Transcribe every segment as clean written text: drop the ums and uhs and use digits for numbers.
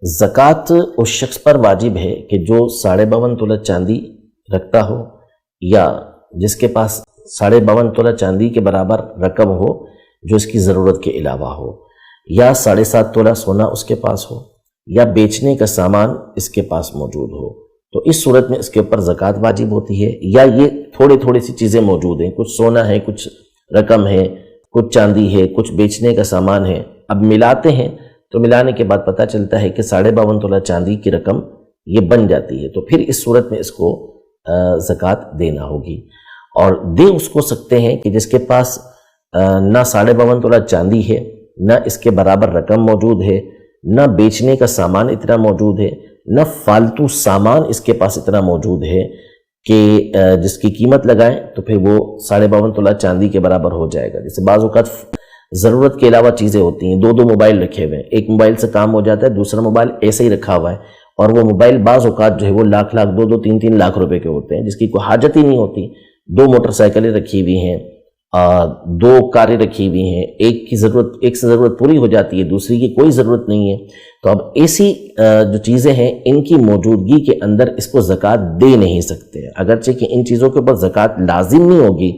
ज़कात उस शख्स पर वाजिब है कि जो 52.5 तोला चांदी रखता हो या जिसके पास 52.5 तोला चांदी के बराबर रकम हो जो इसकी ज़रूरत के अलावा हो, या 7.5 तोला सोना उसके पास हो, या बेचने का सामान इसके पास मौजूद हो। तो इस सूरत में इसके ऊपर ज़कात वाजिब होती है। या ये थोड़ी सी चीज़ें मौजूद हैं, कुछ सोना है, कुछ रकम है, कुछ चांदी है, कुछ बेचने का सामान है। अब मिलाते हैं तो मिलाने के बाद पता चलता है कि 52.5 तोला चांदी की रकम ये बन जाती है। तो फिर इस सूरत में इसको ज़कात देना होगी। और दे उसको सकते हैं कि जिसके पास ना 52.5 तोला चांदी है, ना इसके बराबर रकम मौजूद है, ना बेचने का सामान इतना मौजूद है, ना फालतू सामान इसके पास इतना मौजूद है कि जिसकी कीमत लगाएं तो फिर वो 52.5 तोला चांदी के बराबर हो जाएगा। जैसे बाज़ औक़ात ज़रूरत के अलावा चीज़ें होती हैं, दो मोबाइल रखे हुए हैं, एक मोबाइल से काम हो जाता है, दूसरा मोबाइल ऐसे ही रखा हुआ है, और वो मोबाइल बाज़ औक़ात जो है वो लाख 2-3 लाख रुपए के होते हैं, जिसकी कोई हाजत ही नहीं होती। 2 मोटरसाइकिलें रखी हुई हैं, 2 कारें रखी हुई हैं, एक से ज़रूरत पूरी हो जाती है, दूसरी की कोई ज़रूरत नहीं है। तो अब ऐसी जो चीज़ें हैं इनकी मौजूदगी के अंदर इसको ज़कात दे नहीं सकते। अगरचे कि इन चीज़ों के ऊपर ज़कात लाजिम नहीं होगी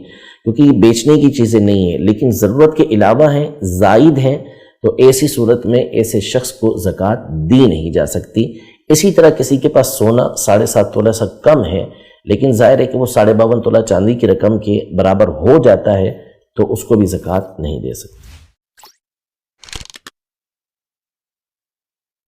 क्योंकि बेचने की चीज़ें नहीं है, लेकिन ज़रूरत के अलावा हैं, ज़ायद हैं, तो ऐसी सूरत में ऐसे शख्स को ज़कात दी नहीं जा सकती। इसी तरह किसी के पास सोना 7.5 तोला से कम है, लेकिन ज़ाहिर है कि वो 52.5 तोला चांदी की रकम के बराबर हो जाता है, तो उसको भी ज़कात नहीं दे सकते।